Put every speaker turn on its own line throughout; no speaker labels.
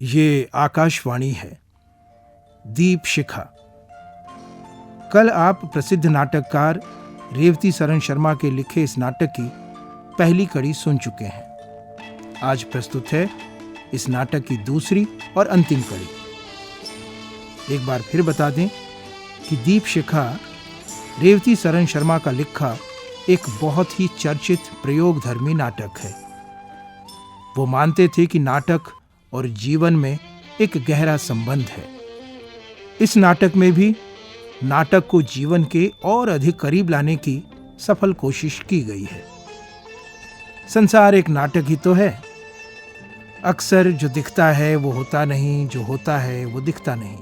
ये आकाशवाणी है। दीप शिखा। कल आप प्रसिद्ध नाटककार रेवती सरन शर्मा के लिखे इस नाटक की पहली कड़ी सुन चुके हैं। आज प्रस्तुत है इस नाटक की दूसरी और अंतिम कड़ी। एक बार फिर बता दें कि दीप शिखा रेवती सरन शर्मा का लिखा एक बहुत ही चर्चित प्रयोगधर्मी नाटक है। वो मानते थे कि नाटक और जीवन में एक गहरा संबंध है। इस नाटक में भी नाटक को जीवन के और अधिक करीब लाने की सफल कोशिश की गई है। संसार एक नाटक ही तो है। अक्सर जो दिखता है वो होता नहीं, जो होता है वो दिखता नहीं।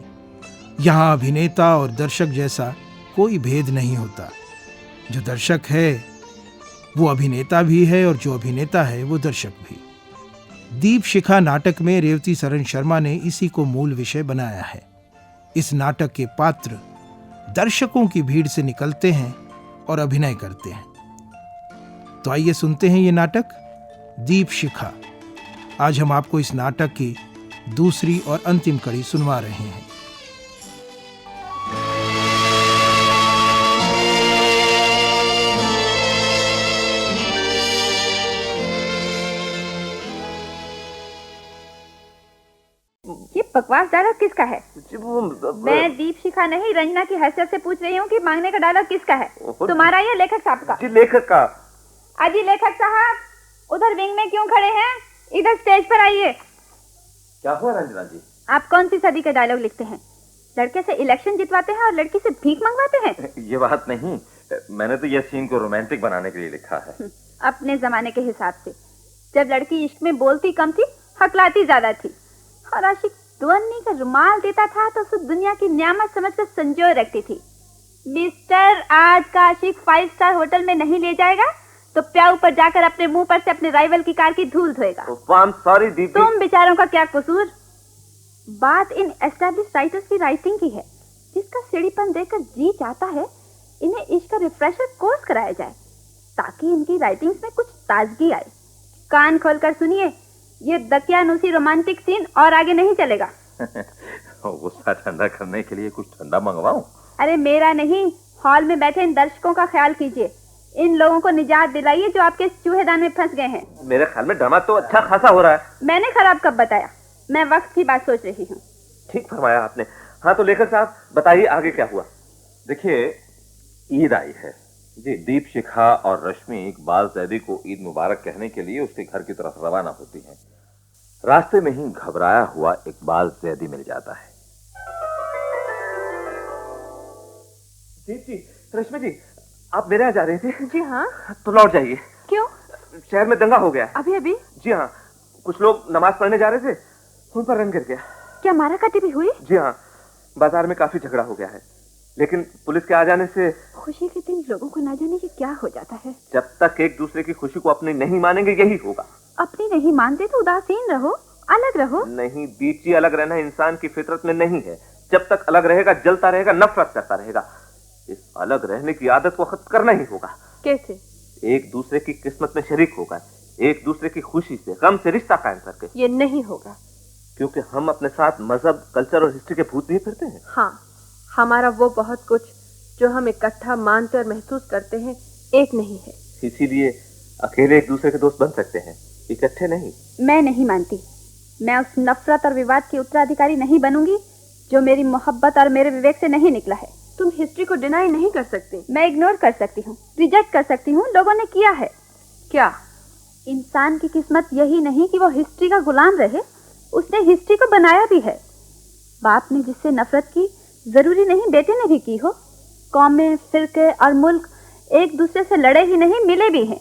यहाँ अभिनेता और दर्शक जैसा कोई भेद नहीं होता। जो दर्शक है वो अभिनेता भी है और जो अभिनेता है वो दर्शक भी। दीप शिखा नाटक में रेवती सरन शर्मा ने इसी को मूल विषय बनाया है। इस नाटक के पात्र दर्शकों की भीड़ से निकलते हैं और अभिनय करते हैं। तो आइए सुनते हैं ये नाटक दीप शिखा। आज हम आपको इस नाटक की दूसरी और अंतिम कड़ी सुनवा रहे हैं।
ये बकवास डायलॉग किसका है? मैं दीप शिखा नहीं, रंजना की हैसियत से पूछ रही हूँ कि मांगने का डायलॉग किसका है? तुम्हारा या लेखक साहब का?
जी लेखक का।
अजी लेखक साहब, उधर विंग में क्यों खड़े हैं? इधर स्टेज पर आइए।
क्या हुआ रंजना जी?
आप कौन सी सदी के डायलॉग लिखते हैं? लड़के से इलेक्शन जितवाते हैं और लड़की से भीख मंगवाते हैं?
ये बात नहीं, मैंने तो ये सीन को रोमांटिक बनाने के लिए लिखा है।
अपने जमाने के हिसाब से जब लड़की इश्क में बोलती कम थी, हकलाती ज्यादा थी और आशिक दुअन्नी का रुमाल देता था तो उसे दुनिया की नियामत समझकर संजोए रखती थी। मिस्टर, आज का आशिक 5 स्टार होटल में नहीं ले जाएगा तो प्याऊ पर जाकर अपने मुंह पर से अपने राइवल की कार की धूल धोएगा।
सॉरी दीदी।
तुम बेचारों का क्या कसूर? बात इन एस्टैब्लिश राइटर्स की राइटिंग की है, जिसका सीढ़ीपन देखकर जी चाहता है इन्हें इश्क का रिफ्रेशर कोर्स कराया जाए ताकि इनकी राइटिंग्स में कुछ ताजगी आए। कान खोलकर सुनिए, ये दकियानूसी रोमांटिक सीन और आगे नहीं चलेगा।
गुस्सा ठंडा करने के लिए कुछ ठंडा मंगवाऊं?
अरे मेरा नहीं, हॉल में बैठे इन दर्शकों का ख्याल कीजिए। इन लोगों को निजात दिलाइए जो आपके चूहेदान में फंस गए हैं।
मेरे ख्याल में ड्रामा तो अच्छा खासा हो रहा है।
मैंने खराब कब बताया? मैं वक्त की बात सोच रही हूँ।
ठीक फरमाया आपने। हाँ तो लेखक साहब बताइए आगे क्या हुआ? देखिए, ईद आई है जी। दीप शिखा और रश्मि इकबाल जैदी को ईद मुबारक कहने के लिए उसके घर की तरफ रवाना होती हैं। रास्ते में ही घबराया हुआ इकबाल जैदी मिल जाता है। दीप जी, रश्मि जी, आप मेरे यहाँ जा रहे थे?
जी हाँ।
तो लौट जाइए।
क्यों?
शहर में दंगा हो गया।
अभी अभी?
जी हाँ, कुछ लोग नमाज पढ़ने जा रहे थे, उन पर रन गिर गया।
क्या माराकाटी भी हुई?
जी हाँ, बाजार में काफी झगड़ा हो गया है, लेकिन पुलिस के आ जाने से
खुशी के दिन लोगों को ना जाने कि क्या हो जाता है।
जब तक एक दूसरे की खुशी को अपनी नहीं मानेंगे यही होगा।
अपनी नहीं मानते तो उदासीन रहो, अलग रहो।
नहीं दीप जी, अलग रहना इंसान की फितरत में नहीं है। जब तक अलग रहेगा जलता रहेगा, नफरत करता रहेगा। इस अलग रहने की आदत को खत्म करना ही होगा।
कैसे?
एक दूसरे की किस्मत में शरीक होगा, एक दूसरे की खुशी से गम से रिश्ता कायम करके।
ये नहीं होगा,
क्योंकि हम अपने साथ मजहब, कल्चर और हिस्ट्री के भूत नहीं फिरते हैं।
हाँ, हमारा वो बहुत कुछ जो हम इकट्ठा मानते और महसूस करते हैं एक नहीं है।
इसीलिए अकेले एक दूसरे के दोस्त बन सकते हैं, इकट्ठे नहीं।
मैं नहीं मानती। मैं उस नफरत और विवाद की उत्तराधिकारी नहीं बनूंगी जो मेरी मोहब्बत और मेरे विवेक से नहीं निकला है।
तुम हिस्ट्री को डिनाई नहीं कर सकते।
मैं इग्नोर कर सकती हूँ, रिजेक्ट कर सकती हूँ। लोगों ने किया है।
क्या?
इंसान की किस्मत यही नहीं कि वो हिस्ट्री का गुलाम रहे, उसने हिस्ट्री को बनाया भी है। बाप ने जिससे नफरत की, जरूरी नहीं बेटे ने भी की हो। कौमें, फिरके और मुल्क एक दूसरे से लड़े ही नहीं, मिले भी हैं।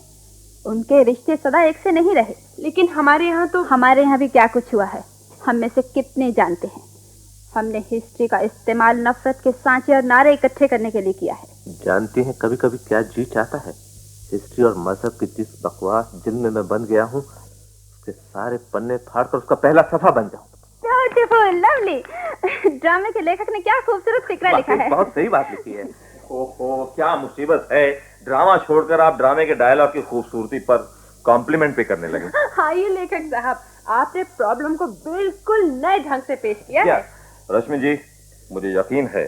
उनके रिश्ते सदा एक से नहीं रहे।
लेकिन हमारे यहाँ
भी क्या कुछ हुआ है, हम में से कितने जानते हैं। हमने हिस्ट्री का इस्तेमाल नफरत के सांचे और नारे इकट्ठे करने के लिए किया है।
जानती हैं कभी कभी क्या जी चाहता है? हिस्ट्री और मजहब की जिस बकवास जिल में मैं बन गया हूँ, उसके सारे पन्ने फाड़कर उसका पहला सफा बन जाऊं।
Beautiful, lovely. ड्रामे के लेखक ने क्या खूबसूरत फिक्रा लिखा है।
बहुत सही बात लिखी है। ओहो, क्या मुसीबत है, ड्रामा छोड़कर आप ड्रामे के डायलॉग की खूबसूरती पर कॉम्प्लीमेंट पे करने लगे।
हाँ ये लेखक साहब, आपने प्रॉब्लम को बिल्कुल नए ढंग से पेश किया
क्या?
है।
रश्मि जी, मुझे यकीन है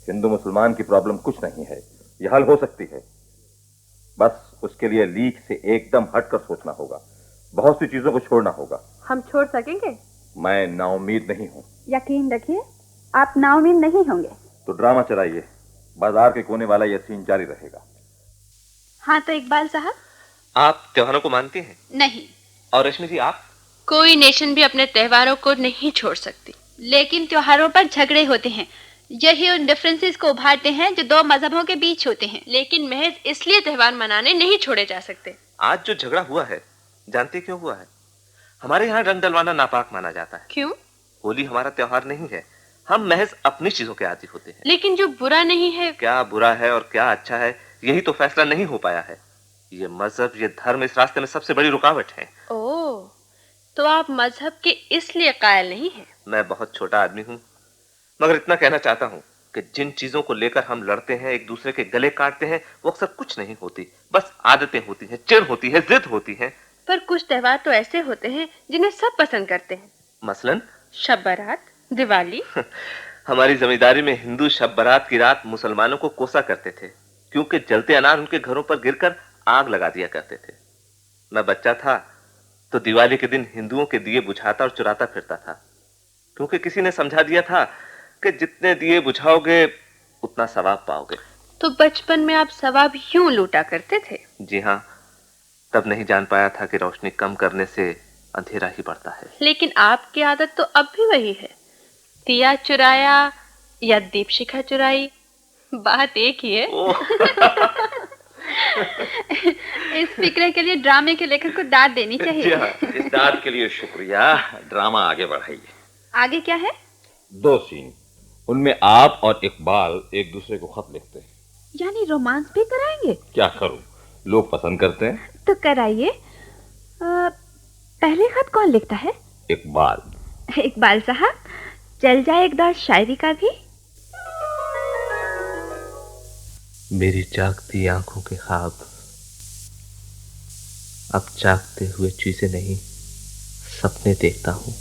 हिंदू मुसलमान की प्रॉब्लम कुछ नहीं है, ये हल हो सकती है। बस उसके लिए लीक से एकदम हटकर सोचना होगा, बहुत सी चीजों को छोड़ना होगा।
हम छोड़ सकेंगे?
मैं नाउम्मीद नहीं हूँ।
यकीन रखिए, आप नाउमीद नहीं होंगे।
तो ड्रामा चलाइए, बाजार के कोने वाला यह सीन जारी रहेगा।
हाँ तो इकबाल साहब।
आप त्योहारों को मानती हैं?
नहीं।
और रश्मि जी आप?
कोई नेशन भी अपने त्योहारों को नहीं छोड़ सकती,
लेकिन त्योहारों पर झगड़े होते हैं, यही उन डिफरेंसेस को उभारते हैं जो दो मजहबों के बीच होते हैं।
लेकिन महज इसलिए त्योहार मनाने नहीं छोड़े जा सकते।
आज जो झगड़ा हुआ है, जानते क्यों हुआ है? हमारे यहाँ रंग डलवाना नापाक माना जाता है।
क्यों?
होली हमारा त्योहार नहीं है, हम महज अपनी चीजों के आदी होते हैं।
लेकिन जो बुरा नहीं है,
क्या बुरा है और क्या अच्छा है, यही तो फैसला नहीं हो पाया है। ये मजहब, ये धर्म इस रास्ते में सबसे बड़ी रुकावट है।
ओह, तो आप मजहब के इसलिए कायल नहीं हैं।
मैं बहुत छोटा आदमी हूँ, मगर इतना कहना चाहता हूँ कि जिन चीजों को लेकर हम लड़ते हैं, एक दूसरे के गले काटते हैं, वो अक्सर कुछ नहीं होती, बस आदतें होती हैं, चिढ़ होती है, जिद होती है।
पर कुछ त्योहार तो ऐसे होते हैं जिन्हें सब पसंद करते हैं।
मसलन
शब बारात, दिवाली।
हमारी जमींदारी में हिंदू शब बारात की रात मुसलमानों को कोसा करते थे, क्योंकि जलते अनार उनके घरों पर गिरकर आग लगा दिया करते थे। मैं बच्चा था तो दिवाली के दिन हिंदुओं के दिए बुझाता और चुराता फिरता था, क्योंकि किसी ने समझा दिया था कि जितने दिए बुझाओगे उतना सवाब पाओगे।
तो बचपन में आप सवाब यूं लूटा करते थे?
जी हाँ, तब नहीं जान पाया था कि रोशनी कम करने से अंधेरा ही बढ़ता है।
लेकिन आपकी आदत तो अब भी वही है, दिया चुराया या दीप शिखा चुराई, बात एक ही है।
इस फिक्रे के लिए ड्रामे के लेखक को दाद देनी चाहिए।
इस दाद के लिए शुक्रिया। ड्रामा आगे बढ़ाइए।
आगे क्या है?
2 सीन, उनमें आप और इकबाल एक दूसरे को खत लिखते हैं।
यानी रोमांस भी कराएंगे?
क्या करूं, लोग पसंद करते हैं।
तो कराइए। पहले खत कौन लिखता है?
इकबाल।
इकबाल साहब, चल जाए एक दौर शायरी का भी।
मेरी जागती आंखों के ख्वाब अब जागते हुए चीजें नहीं, सपने देखता हूं।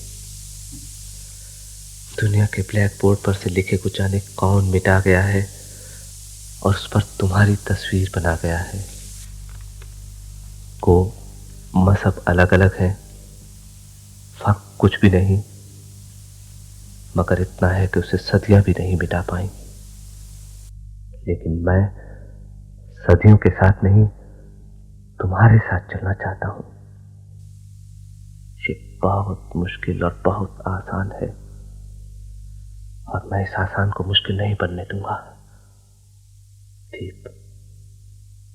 दुनिया के ब्लैक बोर्ड पर से लिखे को जाने कौन मिटा गया है और उस पर तुम्हारी तस्वीर बना गया है। को मजहब अलग अलग है, फर्क कुछ भी नहीं, मगर इतना है कि उसे सदियां भी नहीं मिटा पाई। लेकिन मैं सदियों के साथ नहीं, तुम्हारे साथ चलना चाहता हूं। ये बहुत मुश्किल और बहुत आसान है, और मैं इस आसान को मुश्किल नहीं बनने दूंगा। दीप,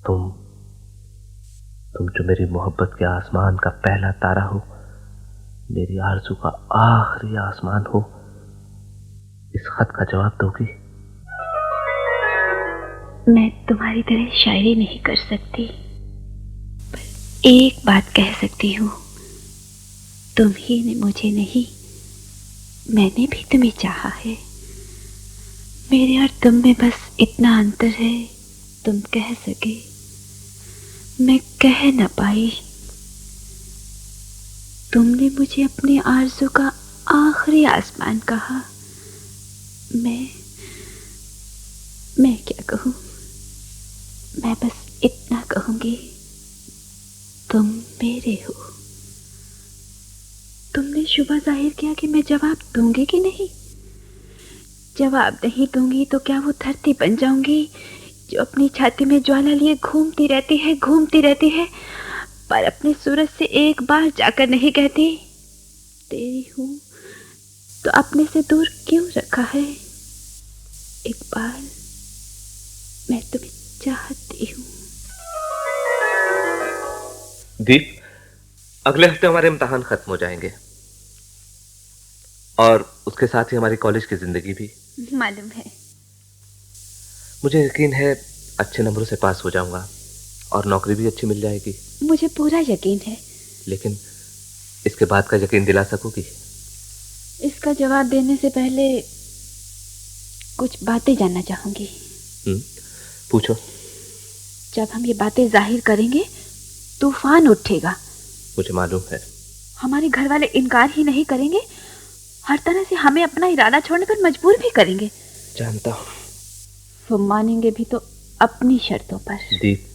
तुम जो मेरी मोहब्बत के आसमान का पहला तारा हो, मेरी आरज़ू का आखिरी आसमान हो, इस खत का जवाब दोगी?
मैं तुम्हारी तरह शायरी नहीं कर सकती, पर एक बात कह सकती हूँ, तुम ही ने मुझे नहीं, मैंने भी तुम्हें चाहा है। मेरे और तुम में बस इतना अंतर है, तुम कह सके, मैं कह न पाई। तुमने मुझे अपने आरज़ू का आखिरी आसमान कहा। मैं क्या कहूँ, मैं बस इतना कहूंगी, तुम मेरे हो। तुमने शुबा जाहिर किया कि मैं जवाब दूंगी कि नहीं। जवाब नहीं दूंगी तो क्या वो धरती बन जाऊंगी जो अपनी छाती में ज्वाला लिए घूमती रहती है, पर अपने सूरज से एक बार जाकर नहीं कहती तेरी हूं। तो अपने से दूर क्यों रखा है इकबाल, मैं तुम्हें चाहती हूँ।
दीप, अगले हफ्ते हमारे इम्तिहान खत्म हो जाएंगे और उसके साथ ही हमारी कॉलेज की जिंदगी भी।
मालूम है।
मुझे यकीन है अच्छे नंबरों से पास हो जाऊंगा और नौकरी भी अच्छी मिल जाएगी।
मुझे पूरा यकीन है।
लेकिन इसके बाद का यकीन दिला सकोगी?
इसका जवाब देने से पहले कुछ बातें जानना चाहूंगी।
पूछो।
जब हम ये बातें जाहिर करेंगे तूफान उठेगा।
मुझे मालूम है।
हमारे घर वाले इनकार ही नहीं करेंगे, हर तरह से हमें अपना इरादा छोड़ने पर मजबूर भी करेंगे।
जानता हूँ।
वो मानेंगे भी तो अपनी शर्तों पर।
दीप,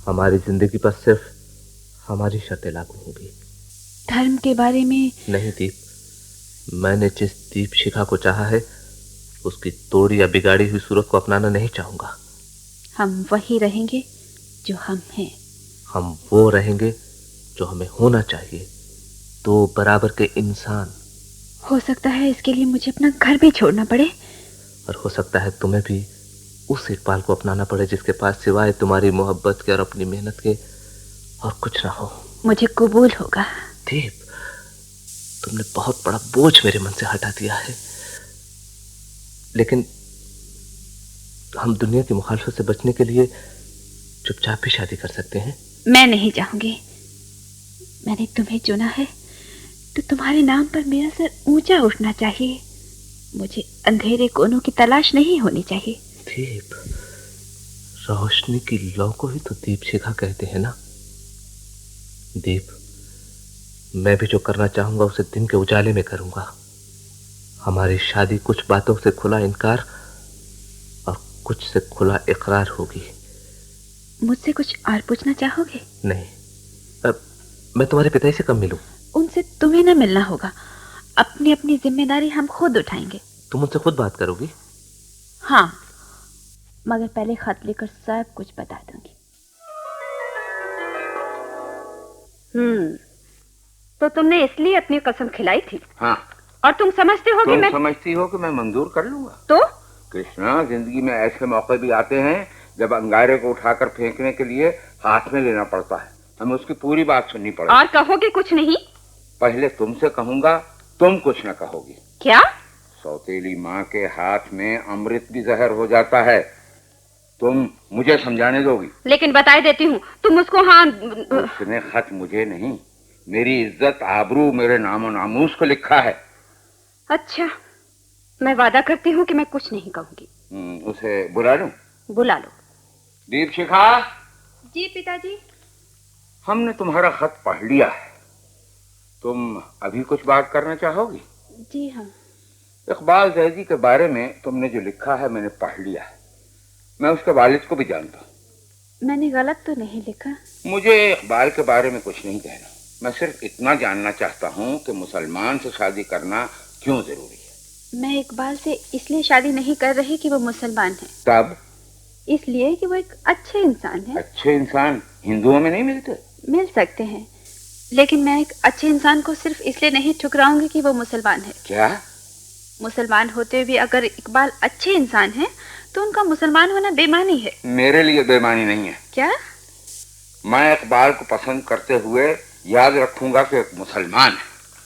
हमारी जिंदगी पर सिर्फ हमारी शर्तें लागू होंगी।
धर्म के बारे में
नहीं दीप, मैंने जिस दीप शिखा को चाहा है उसकी तोड़ी या बिगाड़ी हुई सूरत को अपनाना नहीं चाहूंगा।
हम वही रहेंगे जो हम हैं।
हम वो रहेंगे जो हमें होना चाहिए, दो बराबर के इंसान।
हो सकता है इसके लिए मुझे अपना घर भी छोड़ना पड़े,
और हो सकता है तुम्हें भी उस इकबाल को अपनाना पड़े जिसके पास सिवाय तुम्हारी मोहब्बत के और अपनी मेहनत के और कुछ ना हो।
मुझे कबूल होगा।
दीप, तुमने बहुत बड़ा बोझ मेरे मन से हटा दिया है, लेकिन हम दुनिया की मुखालफत से बचने के लिए चुपचाप भी शादी कर सकते हैं।
मैं नहीं चाहूंगी। मैंने तुम्हें चुना है तो तुम्हारे नाम पर मेरा सर ऊंचा उठना चाहिए। मुझे अंधेरे कोनों की तलाश नहीं होनी चाहिए।
दीप, रोशनी की लौ को ही तो दीप शिखा कहते हैं ना। दीप, मैं भी जो करना चाहूंगा उसे दिन के उजाले में करूंगा। हमारी शादी कुछ बातों से खुला इनकार और कुछ से खुला इकरार होगी।
मुझसे कुछ और पूछना चाहोगे?
नहीं, अब मैं तुम्हारे पिताजी से कब मिलूं?
उनसे तुम्हें न मिलना होगा। अपनी अपनी जिम्मेदारी हम खुद उठाएंगे।
तुम उनसे खुद बात करोगी?
हाँ, मगर पहले खत लिखकर सब कुछ बता दूंगी।
तो तुमने इसलिए अपनी कसम खिलाई थी?
हाँ।
और तुम समझते हो कि मैं
समझती हो कि मैं मंजूर कर लूंगा?
तो
कृष्णा, जिंदगी में ऐसे मौके भी आते हैं जब अंगारे को उठाकर फेंकने के लिए हाथ में लेना पड़ता है। हमें उसकी पूरी बात सुननी पड़ेगी।
और कहोगे कुछ नहीं?
पहले तुमसे कहूंगा, तुम कुछ न कहोगी।
क्या?
सौतेली माँ के हाथ में अमृत भी जहर हो जाता है। तुम मुझे समझाने दोगी?
लेकिन बताए देती हूँ, तुम उसको हाँ।
उसने खत मुझे नहीं, मेरी इज्जत आबरू, मेरे नामो नामूस को लिखा है।
अच्छा, मैं वादा करती हूँ कि मैं कुछ नहीं कहूंगी।
उसे बुला लूं?
बुला लो।
दीप शिखा।
जी पिताजी।
हमने तुम्हारा खत पढ़ लिया है। तुम अभी कुछ बात करना चाहोगी?
जी हाँ।
इकबाल जैदी के बारे में तुमने जो लिखा है मैंने पढ़ लिया है। मैं उसके वालिद को भी जानता हूँ।
मैंने गलत तो नहीं लिखा?
मुझे इकबाल के बारे में कुछ नहीं कहना। मैं सिर्फ इतना जानना चाहता हूँ कि मुसलमान से शादी करना क्यों जरूरी है।
मैं इकबाल से इसलिए शादी नहीं कर रही कि वो मुसलमान है।
तब?
इसलिए कि वो एक अच्छे इंसान है।
अच्छे इंसान हिंदुओं में नहीं मिलते?
मिल सकते हैं, लेकिन मैं एक अच्छे इंसान को सिर्फ इसलिए नहीं ठुकराऊंगी कि वो मुसलमान है।
क्या?
मुसलमान होते हुए अगर इकबाल अच्छे इंसान हैं, तो उनका मुसलमान होना बेमानी है।
मेरे लिए बेमानी नहीं है।
क्या?
मैं इकबाल को पसंद करते हुए याद रखूंगा कि एक मुसलमान है।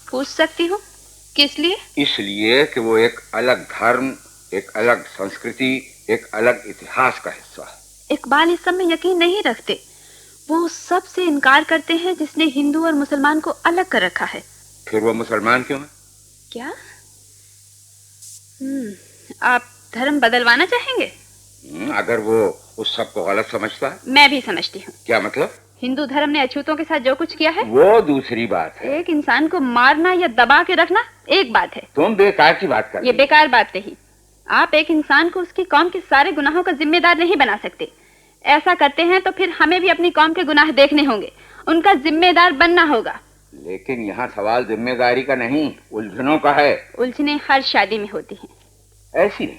पूछ सकती हूँ किस लिए?
इसलिए कि वो एक अलग धर्म, एक अलग संस्कृति, एक अलग इतिहास का हिस्सा है।
इकबाल इस सब में यकीन नहीं रखते। वो सब से इनकार करते हैं जिसने हिंदू और मुसलमान को अलग कर रखा है।
फिर वो मुसलमान क्यों है?
क्या? आप धर्म बदलवाना चाहेंगे?
अगर वो उस सब को गलत समझता है।
मैं भी समझती हूँ।
क्या मतलब?
हिंदू धर्म ने अछूतों के साथ जो कुछ किया है
वो दूसरी बात है।
एक इंसान को मारना या दबा के रखना एक बात है।
तुम बेकार की बात कर।
ये बेकार बात नहीं। आप एक इंसान को उसकी कौम के सारे गुनाहों का जिम्मेदार नहीं बना सकते। ऐसा करते हैं तो फिर हमें भी अपनी कौम के गुनाह देखने होंगे, उनका जिम्मेदार बनना होगा।
लेकिन यहाँ सवाल जिम्मेदारी का नहीं, उलझनों का है।
उलझने हर शादी में होती हैं।
ऐसी नहीं,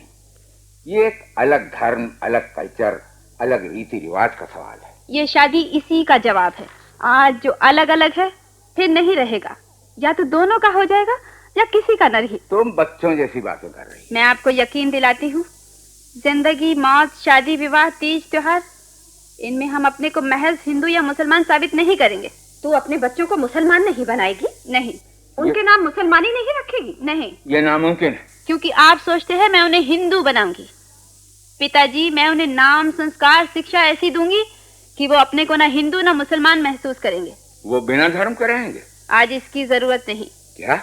ये एक अलग धर्म, अलग कल्चर, अलग रीति रिवाज का सवाल है।
ये शादी इसी का जवाब है। आज जो अलग अलग है फिर नहीं रहेगा। या तो दोनों का हो जाएगा या किसी का न रही।
तुम बच्चों जैसी बातें कर रही।
मैं आपको यकीन दिलाती हूँ, जिंदगी, मौत, शादी, विवाह, तीज, त्योहार, इनमें हम अपने को महज हिंदू या मुसलमान साबित नहीं करेंगे।
तू अपने बच्चों को मुसलमान नहीं बनाएगी?
नहीं।
उनके नाम मुसलमानी नहीं रखेगी?
नहीं।
ये नामुमकिन है।
क्योंकि आप सोचते हैं मैं उन्हें हिंदू बनाऊंगी। पिताजी, मैं उन्हें नाम, संस्कार, शिक्षा ऐसी दूंगी कि वो अपने को ना हिंदू ना मुसलमान महसूस करेंगे।
वो बिना धर्म के रहेंगे?
आज इसकी जरूरत नहीं।
क्या?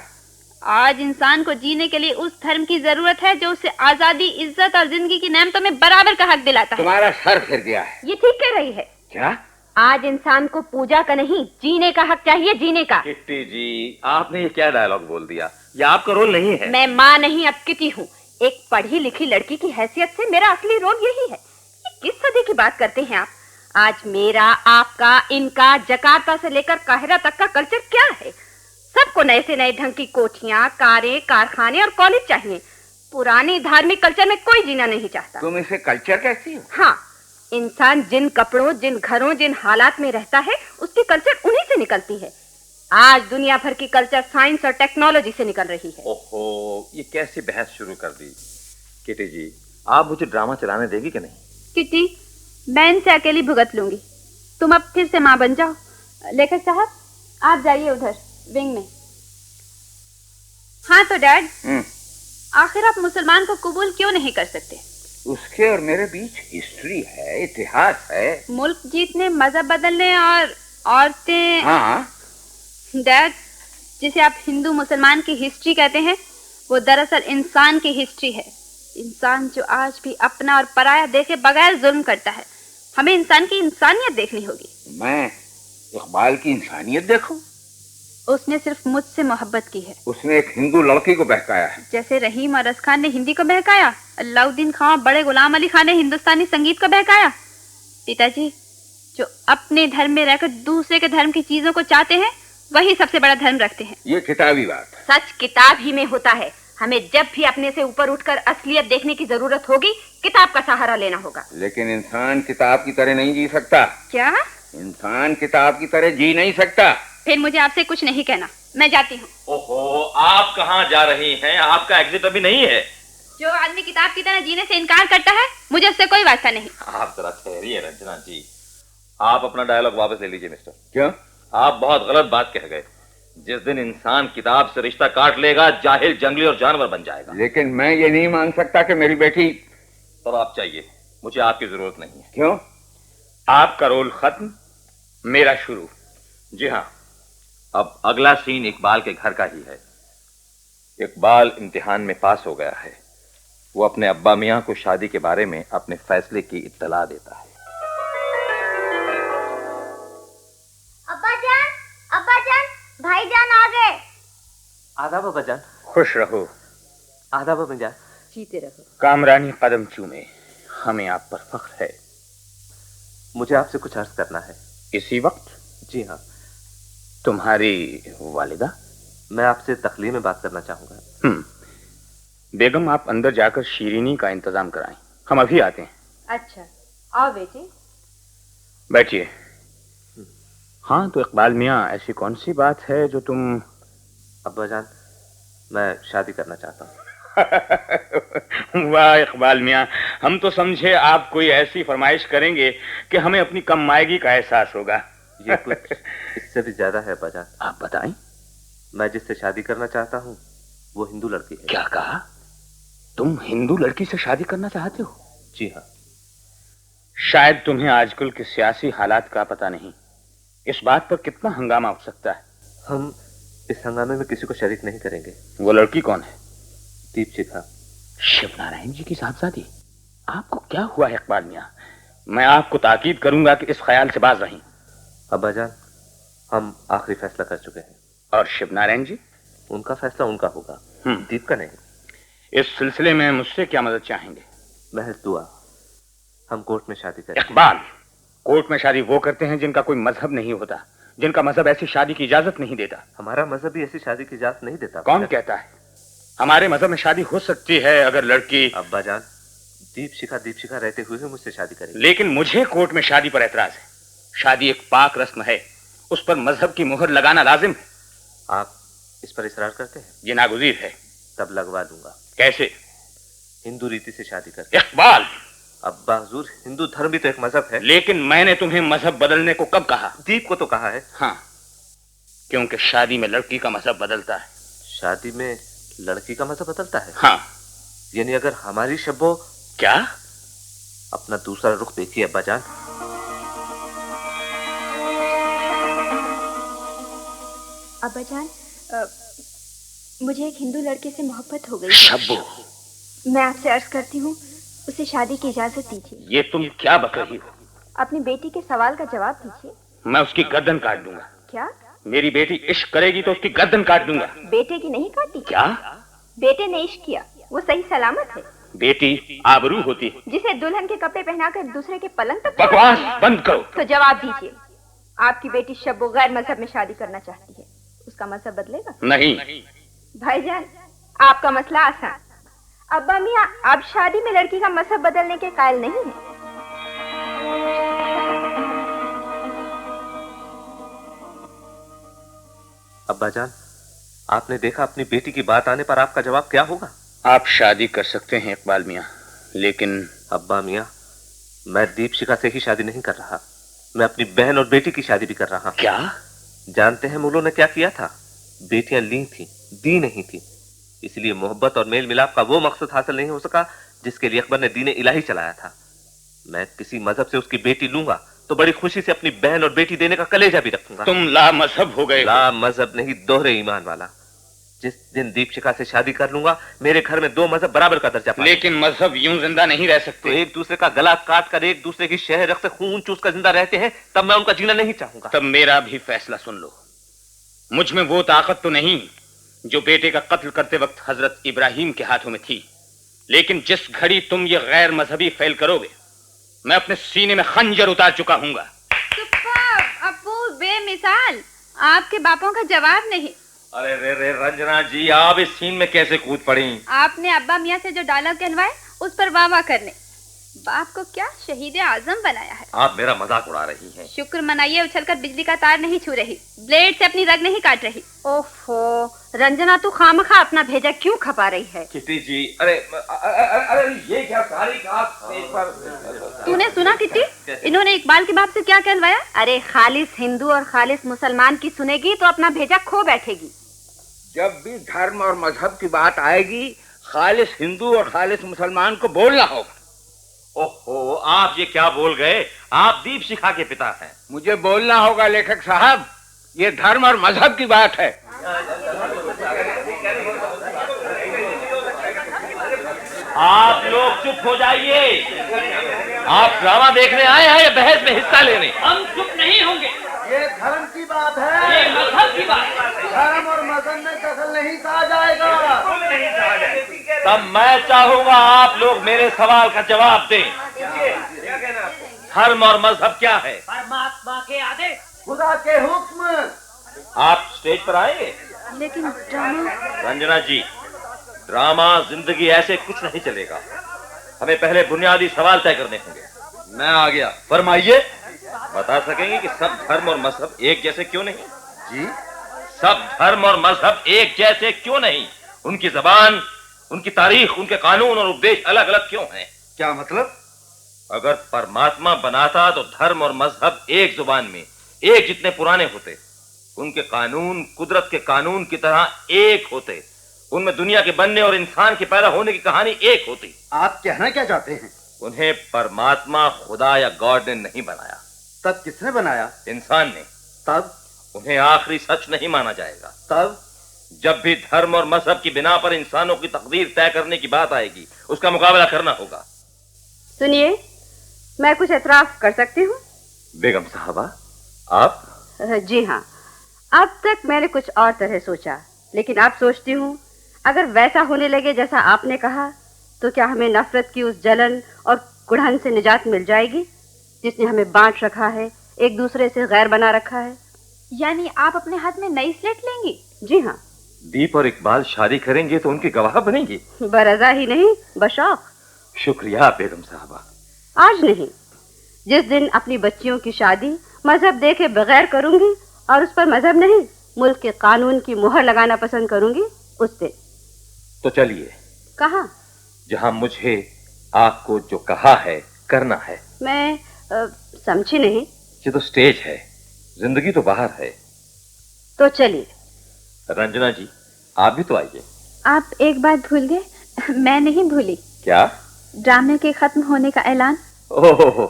आज इंसान को जीने के लिए उस धर्म की जरूरत है जो उसे आजादी, इज्जत और जिंदगी की नेमतों में बराबर का हक दिलाता है।
तुम्हारा सर फिर गया है।
ये ठीक कह रही है।
क्या?
आज इंसान को पूजा का नहीं, जीने का हक चाहिए, जीने का।
किट्टी जी, आपने ये क्या डायलॉग बोल दिया? ये आपका रोल नहीं है।
मैं माँ नहीं, अब किटी हूँ। एक पढ़ी लिखी लड़की की हैसियत से मेरा असली रोल यही है। ये किस सदी की बात करते हैं आप? आज मेरा, आपका, इनका, जकार्ता से लेकर काहिरा तक का कल्चर क्या है? सबको नए से नए ढंग की कोठियां, कारें, कारखाने और कॉलेज चाहिए। पुरानी धार्मिक कल्चर में कोई जीना नहीं चाहता।
तुम इसे कल्चर कहती हो?
हाँ, इंसान जिन कपड़ों, जिन घरों, जिन हालात में रहता है, उसकी कल्चर उन्हीं से निकलती है। आज दुनिया भर की कल्चर साइंस और टेक्नोलॉजी से निकल रही है।
ओहो, ये कैसी बहस शुरू कर दी? किटी जी, आप मुझे ड्रामा चलाने देगी कि नहीं?
किटी, मैं इनसे अकेली भुगत लूंगी। तुम अब फिर से माँ बन जाओ। लेखक साहब, आप जाइए उधर विंग में। हाँ तो डैड, आखिर आप मुसलमान को कबूल क्यों नहीं कर सकते?
उसके और मेरे बीच हिस्ट्री है, इतिहास है।
मुल्क जीतने, मजहब बदलने और औरतें।
हाँ
डैड, जिसे आप हिंदू मुसलमान की हिस्ट्री कहते हैं, वो दरअसल इंसान की हिस्ट्री है। इंसान जो आज भी अपना और पराया देखे बगैर जुल्म करता है। हमें इंसान की इंसानियत देखनी होगी।
मैं इकबाल की इंसानियत देखूं?
उसने सिर्फ मुझसे मोहब्बत की है।
उसने एक हिंदू लड़की को बहकाया है।
जैसे रहीम और रस खान ने हिंदी को बहकाया, अलाउद्दीन खां और बड़े गुलाम अली खान ने हिंदुस्तानी संगीत को बहकाया। पिताजी, जो अपने धर्म में रहकर दूसरे के धर्म की चीजों को चाहते हैं, वही सबसे बड़ा धर्म रखते हैं।
ये किताबी बात है।
सच किताब ही में होता है। हमें जब भी अपने से ऊपर उठकर असलियत देखने की जरूरत होगी, किताब का सहारा लेना होगा।
लेकिन इंसान किताब की तरह नहीं जी सकता।
क्या?
इंसान किताब की तरह जी नहीं सकता।
फिर मुझे आपसे कुछ नहीं कहना, मैं जाती हूँ।
ओहो, आप कहाँ जा रही हैं? आपका एग्जिट अभी नहीं है।
जो आदमी किताब की तरह जीने से इनकार करता है, मुझे उससे कोई वास्ता नहीं।
आप जरा ठहरिए रंजना जी। आप अपना डायलॉग वापस ले लीजिए मिस्टर।
क्यों?
आप बहुत गलत बात कह गए। जिस दिन इंसान किताब से रिश्ता काट लेगा, जाहिल, जंगली और जानवर बन जाएगा।
लेकिन मैं ये नहीं मान सकता कि मेरी बेटी।
तब आप चाहिए, मुझे आपकी जरूरत नहीं है।
क्यों?
आपका रोल खत्म, मेरा शुरू। जी हाँ, अब अगला सीन इकबाल के घर का ही है। इकबाल इम्तिहान में पास हो गया है। वो अपने अब्बा मियाँ को शादी के बारे में अपने फैसले की इत्तला देता है।
अब्बा जान, भाईजान आ गए।
आदाब अब्बा जान।
खुश रहो।
आदाब अब्बा जान।
जीते रहो।
कामरानी कदम चूमे, हमें आप पर फख्र है।
मुझे आपसे कुछ अर्ज करना है।
इसी वक्त?
जी हाँ।
तुम्हारी वालिदा?
मैं आपसे तखली में बात करना चाहूंगा।
बेगम, आप अंदर जाकर शीरीनी का इंतजाम कराएं, हम अभी आते हैं।
अच्छा, आओ बेटी।
बैठिए। हाँ तो इकबाल मियाँ, ऐसी कौन सी बात है जो तुम?
अब्बा जान, मैं शादी करना चाहता हूँ।
वाह इकबाल मियाँ, हम तो समझे आप कोई ऐसी फरमाइश करेंगे कि हमें अपनी कम मायगी का एहसास होगा।
ये कुछ इससे भी ज्यादा है अब्बा जान।
आप बताएं।
मैं जिससे शादी करना चाहता हूँ वो हिंदू लड़की है।
क्या कहा? तुम हिंदू लड़की से शादी करना चाहते हो?
जी हाँ।
शायद तुम्हें आजकल के सियासी हालात का पता नहीं। इस बात पर कितना हंगामा उठ सकता है।
हम इस हंगामे में किसी को शरीक नहीं करेंगे।
वो लड़की कौन है?
दीपशिखा।
शिवनारायण जी की साहबजादी। आपको क्या हुआ है इकबाल मियाँ? मैं आपको ताकीद करूंगा कि इस ख्याल से बाज रहें।
अब्बा जान, हम आखिरी फैसला कर चुके हैं।
और शिवनारायण जी?
उनका फैसला उनका होगा, दीप का नहीं।
इस सिलसिले में मुझसे क्या मदद चाहेंगे?
महज दुआ। हम कोर्ट में शादी करें।
इकबाल, कोर्ट में शादी वो करते हैं जिनका कोई मजहब नहीं होता, जिनका मजहब ऐसी शादी की इजाजत नहीं देता।
हमारा मजहब भी ऐसी शादी की इजाजत नहीं देता।
कौन कहता है? हमारे मजहब में शादी हो सकती है अगर लड़की।
अब्बा जान, दीपशिखा रहते हुए भी मुझसे शादी करेंगे।
लेकिन मुझे कोर्ट में शादी पर ऐतराज है। शादी एक पाक रस्म है, उस पर मजहब की मुहर लगाना लाजिम है।
आप इस पर इसरार करते हैं?
ये नागुज़ीर है।
तब लगवा दूंगा।
कैसे?
हिंदू रीति से शादी करके।
इकबाल!
अब्बा हुजूर, हिंदू धर्म भी तो एक मजहब है।
लेकिन मैंने तुम्हें मजहब बदलने को कब कहा?
दीप को तो कहा है।
हाँ, क्योंकि शादी में लड़की का मजहब बदलता है।
शादी में लड़की का मजहब बदलता है?
हाँ।
यानी अगर हमारी शब्बो।
क्या?
अपना दूसरा रुख देखिए अब्बा जान।
अब्बा जान, मुझे एक हिंदू लड़के से मोहब्बत हो गई है।
शब्बो,
मैं आपसे अर्ज करती हूँ, उसे शादी की इजाजत दीजिए।
ये तुम क्या बक रही हो?
अपनी बेटी के सवाल का जवाब दीजिए।
मैं उसकी गर्दन काट दूंगा।
क्या?
मेरी बेटी इश्क करेगी तो उसकी गर्दन काट दूंगा।
बेटे की नहीं काटी?
क्या?
बेटे ने इश्क किया, वो सही सलामत है।
बेटी आबरू होती है
जिसे दुल्हन के कपड़े पहनाकर दूसरे के पलंग तक।
बकवास बंद करो।
तो जवाब दीजिए, आपकी बेटी शब्बो गैर मजहब में शादी करना चाहती है, उसका मजहब बदलेगा?
नहीं।
भाईजान, आपका मसला आसान। अब्बा मियाँ आप शादी में लड़की का मजहब बदलने के कायल नहीं है।
अब्बा जान, आपने देखा अपनी बेटी की बात आने पर आपका जवाब क्या होगा?
आप शादी कर सकते हैं इकबाल मियाँ, लेकिन
अब्बा मियाँ, मैं दीपशिखा से ही शादी नहीं कर रहा, मैं अपनी बहन और बेटी की शादी भी कर रहा।
क्या?
जानते हैं मुल्लों ने क्या किया था? बेटियां ली थी, दी नहीं थी। इसलिए मोहब्बत और मेल मिलाप का वो मकसद हासिल नहीं हो सका जिसके लिए अकबर ने दीन इलाही चलाया था। मैं किसी मजहब से उसकी बेटी लूंगा तो बड़ी खुशी से अपनी बहन और बेटी देने का कलेजा भी रखूंगा।
तुम ला मजहब हो गए।
ला मजहब नहीं, दोहरे ईमान वाला। जिस दिन दीपशिखा से शादी कर लूंगा मेरे घर में 2 मजहब बराबर का दर्जा पाएंगे।
लेकिन मजहब यूं जिंदा नहीं रह सकते।
तो एक दूसरे का गला काट कर एक दूसरे की शह रख से खून चूस कर जिंदा रहते हैं, तब मैं उनका जीना नहीं चाहूंगा।
तब मेरा भी फैसला सुन लो। मुझ में वो ताकत तो नहीं जो बेटे का कत्ल करते वक्त हजरत इब्राहिम के हाथों में थी, लेकिन जिस घड़ी तुम ये गैर मजहबी फेल करोगे मैं अपने सीने में खंजर उतार चुका हूंगा।
अब्बू बेमिसाल, आपके बापों का जवाब नहीं।
अरे रे रे रंजना जी, आप इस सीन में कैसे कूद पड़ी?
आपने अब्बा मियाँ से जो डायलॉग कहलवाए उस पर वाह वाह करने। बाप को क्या शहीद आजम बनाया है।
आप मेरा मजाक उड़ा रही हैं।
शुक्र मनाइए, उछलकर बिजली का तार नहीं छू रही, ब्लेड से अपनी रग नहीं काट रही। ओफो रंजना, तू खामखा अपना भेजा क्यों खपा रही है?
किटी जी, अरे ये क्या सारी बात स्टेज पर?
तूने सुना किटी, इन्होंने इकबाल के बाप से क्या कहलवाया? अरे खालिस हिंदू और खालिस मुसलमान की सुनेगी तो अपना भेजा खो बैठेगी।
जब भी धर्म और मजहब की बात आएगी खालिस हिंदू और खालिस मुसलमान को बोलना होगा।
ओहो, आप ये क्या बोल गए? आप दीपशिखा के पिता हैं।
मुझे बोलना होगा लेखक साहब, ये धर्म और मजहब की बात है।
आप लोग चुप हो जाइए। आप ड्रामा देखने आए हैं या बहस में हिस्सा लेने?
हम चुप नहीं होंगे।
ये धर्म की बात है,
ये मजहब की बात है।
धर्म और मजहब में दखल नहीं कहा जाएगा।
तब मैं चाहूंगा आप लोग मेरे सवाल का जवाब दें। धर्म और मजहब क्या है?
परमात्मा के आदेश,
खुदा के हुक्म।
आप स्टेज पर आएंगे?
लेकिन ड्रामा।
रंजना जी, ड्रामा जिंदगी ऐसे कुछ नहीं चलेगा। हमें पहले बुनियादी सवाल तय करने होंगे। मैं आ गया, फरमाइए। बता सकेंगे कि सब धर्म और मजहब एक जैसे क्यों नहीं? जी, सब धर्म और मजहब एक जैसे क्यों नहीं? उनकी जबान, उनकी तारीख, उनके कानून और उपदेश अलग अलग क्यों हैं?
क्या मतलब?
अगर परमात्मा बनाता तो धर्म और मजहब एक जुबान में एक जितने पुराने होते, उनके कानून कुदरत के कानून की तरह एक होते, उनमें दुनिया के बनने और इंसान के पैदा होने की कहानी एक होती।
आप कहना क्या चाहते हैं?
उन्हें परमात्मा, खुदा या गॉड ने नहीं बनाया।
तब किसने बनाया?
इंसान ने।
तब?
उन्हें आखिरी सच नहीं माना जाएगा।
तब?
जब भी धर्म और मजहब की बिना पर इंसानों की तकदीर तय करने की बात आएगी उसका मुकाबला करना होगा।
सुनिए, मैं कुछ एतराफ कर सकती हूँ?
बेगम साहबा, आप?
जी हाँ, अब तक मैंने कुछ और तरह सोचा, लेकिन अब सोचती हूँ अगर वैसा होने लगे जैसा आपने कहा तो क्या हमें नफरत की उस जलन और कुढ़न से निजात मिल जाएगी जिसने हमें बांट रखा है, एक दूसरे से गैर बना रखा है?
यानी आप अपने हाथ में नई स्लेट लेंगी?
जी हाँ।
दीप और इकबाल शादी करेंगे तो उनकी गवाह बनेंगी?
बरज़ा ही नहीं, बशौक।
शुक्रिया बेगम साहबा।
आज नहीं, जिस दिन अपनी बच्चियों की शादी मजहब देखे बगैर करूंगी और उस पर मजहब नहीं मुल्क के कानून की मुहर लगाना पसंद करूंगी, उस दिन।
तो चलिए।
कहाँ?
जहाँ मुझे आपको जो कहा है करना है।
मैं समझी नहीं।
ये तो स्टेज है, जिंदगी तो बाहर है।
तो चलिए।
रंजना जी, आप भी तो आइए।
आप एक बात भूल गए, मैं नहीं भूली।
क्या?
ड्रामे के खत्म होने का ऐलान।
ओहो,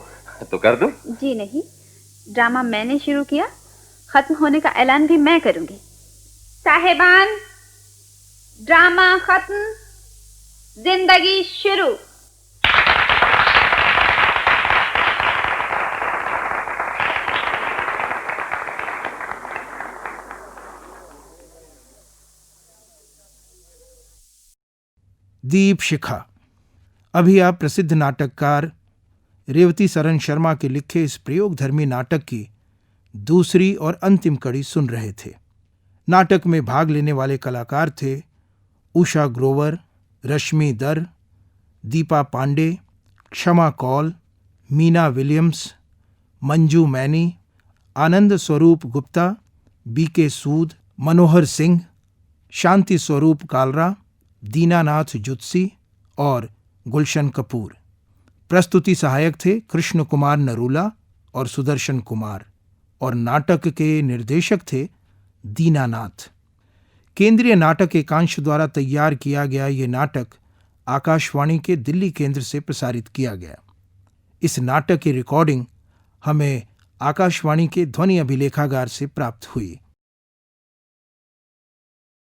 तो कर दूं?
जी नहीं, ड्रामा मैंने शुरू किया, खत्म होने का ऐलान भी मैं करूंगी। साहिबान, ड्रामा खत्म, जिंदगी शुरू।
दीप शिखा। अभी आप प्रसिद्ध नाटककार रेवती सरन शर्मा के लिखे इस प्रयोगधर्मी नाटक की दूसरी और अंतिम कड़ी सुन रहे थे। नाटक में भाग लेने वाले कलाकार थे उषा ग्रोवर, रश्मि दर, दीपा पांडे, क्षमा कौल, मीना विलियम्स, मंजू मैनी, आनंद स्वरूप गुप्ता, बीके सूद, मनोहर सिंह, शांति स्वरूप कालरा, दीनानाथ जुत्सी और गुलशन कपूर। प्रस्तुति सहायक थे कृष्ण कुमार नरूला और सुदर्शन कुमार, और नाटक के निर्देशक थे दीनानाथ। केंद्रीय नाटक एकांश द्वारा तैयार किया गया ये नाटक आकाशवाणी के दिल्ली केंद्र से प्रसारित किया गया। इस नाटक की रिकॉर्डिंग हमें आकाशवाणी के ध्वनि अभिलेखागार से प्राप्त हुई।